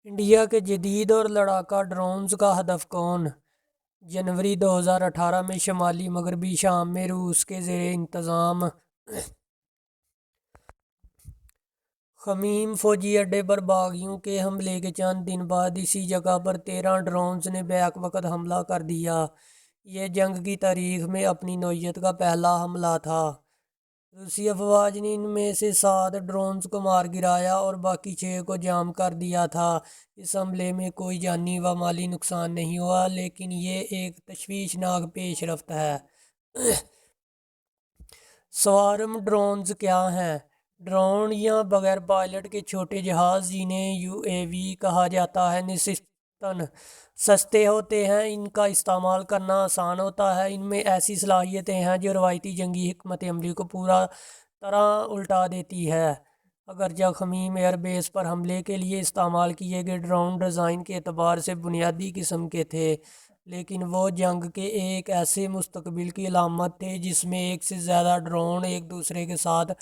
India کے جدید اور لڑاکا ڈرونز کا ہدف کون؟ جنوری 2018 میں شمالی مغربی شام میں روس کے زیر انتظام خمیم فوجی اڈے پر باغیوں کے حملے کے چند دن بعد اسی جگہ پر 13 ڈرونز نے بیک وقت حملہ کر دیا۔ یہ جنگ کی تاریخ میں اپنی نوعیت کا پہلا حملہ تھا۔ روسی افواج نے ان میں سے 7 ڈرونز کو مار گرایا اور باقی 6 کو جام کر دیا تھا۔ اس حملے میں کوئی جانی و مالی نقصان نہیں ہوا، لیکن یہ ایک تشویشناک پیش رفت ہے۔ سوارم ڈرونز کیا ہیں؟ ڈرون یا بغیر پائلٹ کے چھوٹے جہاز جنہیں UAV کہا جاتا ہے نسبتاً سستے ہوتے ہیں۔ ان کا استعمال کرنا آسان ہوتا ہے۔ ان میں ایسی صلاحیتیں ہیں جو روایتی جنگی حکمت عملی کو پورا طرح الٹا دیتی ہے۔ اگرچہ خمیم ایئر بیس پر حملے کے لیے استعمال کیے گئے ڈرون ڈیزائن کے اعتبار سے بنیادی قسم کے تھے، لیکن وہ جنگ کے ایک ایسے مستقبل کی علامت تھے جس میں ایک سے زیادہ ڈرون ایک دوسرے کے ساتھ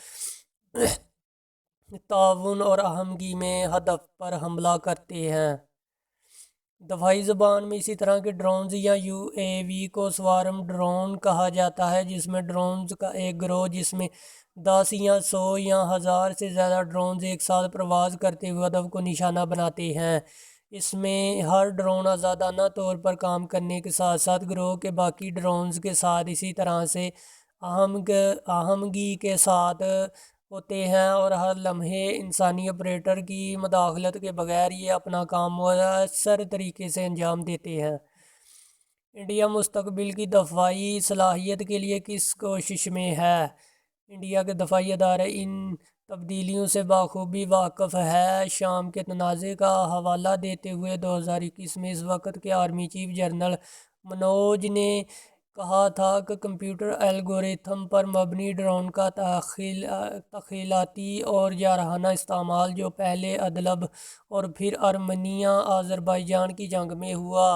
تعاون اور اہنگی میں ہدف پر حملہ کرتے ہیں۔ دفاعی زبان میں اسی طرح کے ڈرونز یا UAV کو سوارم ڈرون کہا جاتا ہے، جس میں ڈرونز کا ایک گروہ جس میں 10 یا 100 یا 1000 سے زیادہ ڈرونز ایک ساتھ پرواز کرتے ہوئے ہدف کو نشانہ بناتے ہیں۔ اس میں ہر ڈرون آزادانہ طور پر کام کرنے کے ساتھ ساتھ گروہ کے باقی ڈرونز کے ساتھ اسی طرح سے اہنگی کے ساتھ ہوتے ہیں، اور ہر لمحے انسانی آپریٹر کی مداخلت کے بغیر یہ اپنا کام مؤثر طریقے سے انجام دیتے ہیں۔ انڈیا مستقبل کی دفاعی صلاحیت کے لیے کس کوشش میں ہے؟ انڈیا کے دفاعی ادارے ان تبدیلیوں سے بخوبی واقف ہے۔ شام کے تنازع کا حوالہ دیتے ہوئے 2021 میں اس وقت کے آرمی چیف جنرل منوج نے کہا تھا کہ کمپیوٹر الگورتھم پر مبنی ڈرون کا تخیلاتی اور جارحانہ استعمال، جو پہلے ادلب اور پھر ارمینیا آذربائیجان کی جنگ میں ہوا،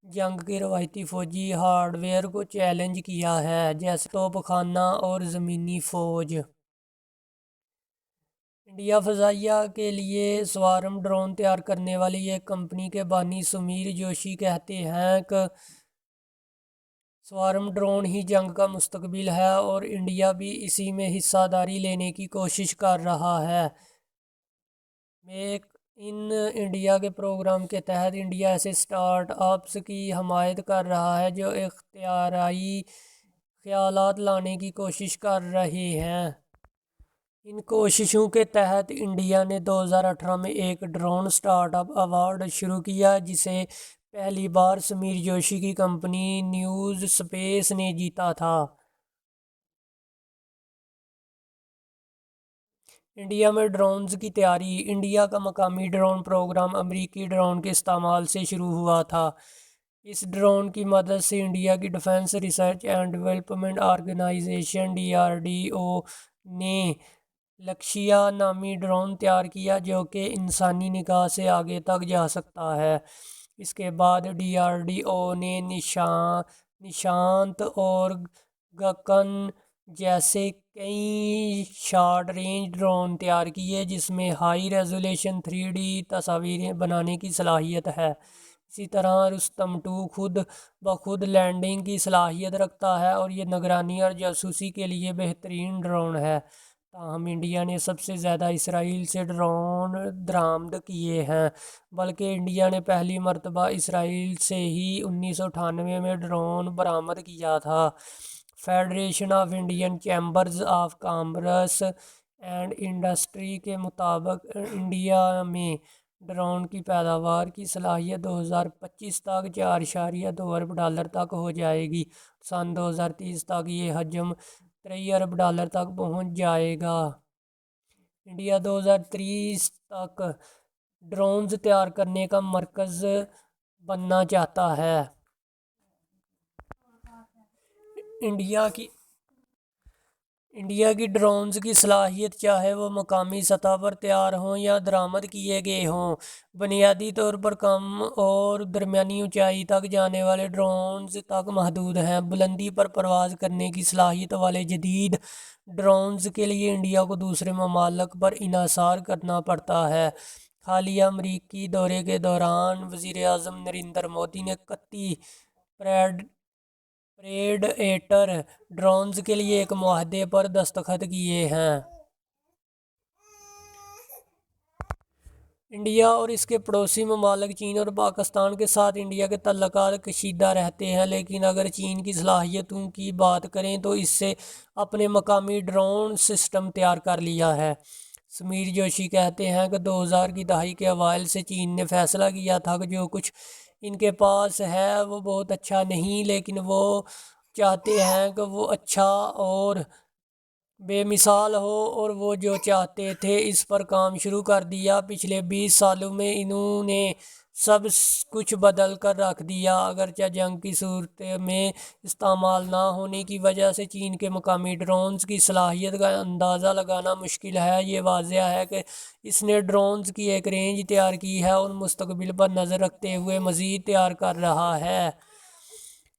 جنگ کے روایتی فوجی ہارڈ ویئر کو چیلنج کیا ہے، جیسے توپ خانہ اور زمینی فوج۔ انڈیا فضائیہ کے لیے سوارم ڈرون تیار کرنے والی ایک کمپنی کے بانی سمیر جوشی کہتے ہیں کہ سوارم ڈرون ہی جنگ کا مستقبل ہے اور انڈیا بھی اسی میں حصہ داری لینے کی کوشش کر رہا ہے۔ میک ان انڈیا کے پروگرام کے تحت انڈیا ایسے اسٹارٹ اپس کی حمایت کر رہا ہے جو اختراعی خیالات لانے کی کوشش کر رہے ہیں۔ ان کوششوں کے تحت انڈیا نے 2018 میں ایک ڈرون اسٹارٹ اپ ایوارڈ شروع کیا، جسے پہلی بار سمیر جوشی کی کمپنی نیوز اسپیس نے جیتا تھا۔ انڈیا میں ڈرونز کی تیاری۔ انڈیا کا مقامی ڈرون پروگرام امریکی ڈرون کے استعمال سے شروع ہوا تھا۔ اس ڈرون کی مدد سے انڈیا کی defence research and development organisation DRDO نے لکشیا نامی ڈرون تیار کیا، جو کہ انسانی نگاہ سے آگے تک جا سکتا ہے۔ اس کے بعد DRDO نے نشانت اور گگن جیسے کئی شارٹ رینج ڈرون تیار کیے، جس میں ہائی ریزولیوشن 3D تصاویریں بنانے کی صلاحیت ہے۔ اسی طرح رستم 2 خود بخود لینڈنگ کی صلاحیت رکھتا ہے اور یہ نگرانی اور جاسوسی کے لیے بہترین ڈرون ہے۔ تاہم انڈیا نے سب سے زیادہ اسرائیل سے ڈرون درآمد کیے ہیں، بلکہ انڈیا نے پہلی مرتبہ اسرائیل سے ہی 1998 میں ڈرون برآمد کیا تھا۔ Federation of Indian chambers of commerce and industry کے مطابق انڈیا میں ڈرون کی پیداوار کی صلاحیت 2025 تک 4.2 ارب ڈالر تک ہو جائے گی۔ سن 2030 تک یہ حجم 3 ارب ڈالر تک پہنچ جائے گا۔ انڈیا 2030 تک ڈرونز تیار کرنے کا مرکز بننا چاہتا ہے۔ انڈیا کی ڈرونز کی صلاحیت، چاہے وہ مقامی سطح پر تیار ہوں یا درآمد کیے گئے ہوں، بنیادی طور پر کم اور درمیانی اونچائی تک جانے والے ڈرونز تک محدود ہیں۔ بلندی پر پرواز کرنے کی صلاحیت والے جدید ڈرونز کے لیے انڈیا کو دوسرے ممالک پر انحصار کرنا پڑتا ہے، حالیہ امریکی دورے کے دوران وزیر اعظم نریندر مودی نے 31 پریڈیٹر ڈرونز کے لیے ایک معاہدے پر دستخط کیے ہیں۔ انڈیا اور اس کے پڑوسی ممالک چین اور پاکستان کے ساتھ انڈیا کے تعلقات کشیدہ رہتے ہیں، لیکن اگر چین کی صلاحیتوں کی بات کریں تو اس سے اپنے مقامی ڈرون سسٹم تیار کر لیا ہے۔ سمیر جوشی کہتے ہیں کہ 2000 کی دہائی کے اوائل سے چین نے فیصلہ کیا تھا کہ جو کچھ ان کے پاس ہے وہ بہت اچھا نہیں، لیکن وہ چاہتے ہیں کہ وہ اچھا اور بے مثال ہو، اور وہ جو چاہتے تھے اس پر کام شروع کر دیا۔ پچھلے 20 سالوں میں انہوں نے سب کچھ بدل کر رکھ دیا۔ اگرچہ جنگ کی صورت میں استعمال نہ ہونے کی وجہ سے چین کے مقامی ڈرونز کی صلاحیت کا اندازہ لگانا مشکل ہے، یہ واضح ہے کہ اس نے ڈرونز کی ایک رینج تیار کی ہے اور مستقبل پر نظر رکھتے ہوئے مزید تیار کر رہا ہے۔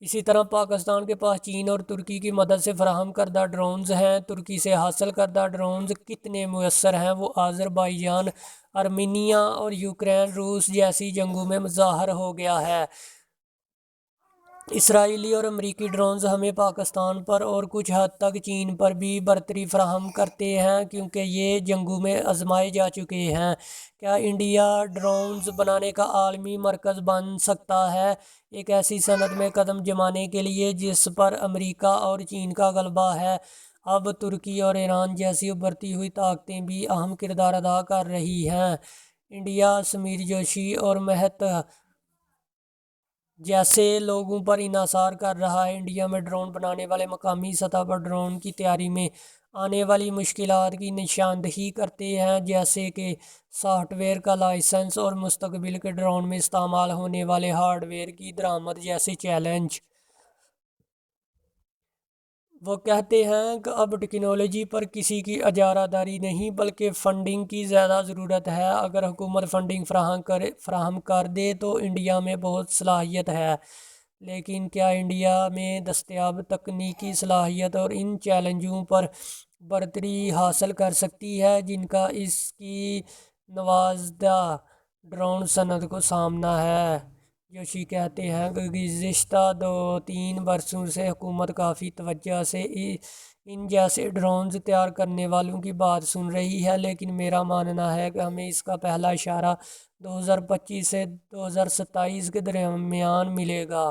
اسی طرح پاکستان کے پاس چین اور ترکی کی مدد سے فراہم کردہ ڈرونز ہیں۔ ترکی سے حاصل کردہ ڈرونز کتنے مؤثر ہیں وہ آذربائیجان، آرمینیا اور یوکرین روس جیسی جنگوں میں ظاہر ہو گیا ہے۔ اسرائیلی اور امریکی ڈرونز ہمیں پاکستان پر اور کچھ حد تک چین پر بھی برتری فراہم کرتے ہیں، کیونکہ یہ جنگوں میں آزمائے جا چکے ہیں۔ کیا انڈیا ڈرونز بنانے کا عالمی مرکز بن سکتا ہے، ایک ایسی صنعت میں قدم جمانے کے لیے جس پر امریکہ اور چین کا غلبہ ہے؟ اب ترکی اور ایران جیسی ابھرتی ہوئی طاقتیں بھی اہم کردار ادا کر رہی ہیں۔ انڈیا سمیر جوشی اور مہت جیسے لوگوں پر انحصار کر رہا ہے۔ انڈیا میں ڈرون بنانے والے مقامی سطح پر ڈرون کی تیاری میں آنے والی مشکلات کی نشاندہی کرتے ہیں، جیسے کہ سافٹ ویئر کا لائسنس اور مستقبل کے ڈرون میں استعمال ہونے والے ہارڈ ویئر کی درآمد جیسے چیلنج۔ وہ کہتے ہیں کہ اب ٹیکنالوجی پر کسی کی اجارہ داری نہیں بلکہ فنڈنگ کی زیادہ ضرورت ہے۔ اگر حکومت فنڈنگ فراہم کر دے تو انڈیا میں بہت صلاحیت ہے، لیکن کیا انڈیا میں دستیاب تکنیکی صلاحیت اور ان چیلنجوں پر برتری حاصل کر سکتی ہے جن کا اس کی نوزادہ ڈرون صنعت کو سامنا ہے؟ جوشی کہتے ہیں کہ گزشتہ 2-3 برسوں سے حکومت کافی توجہ سے ان جیسے ڈرونز تیار کرنے والوں کی بات سن رہی ہے، لیکن میرا ماننا ہے کہ ہمیں اس کا پہلا اشارہ 2025 سے 2027 کے درمیان ملے گا۔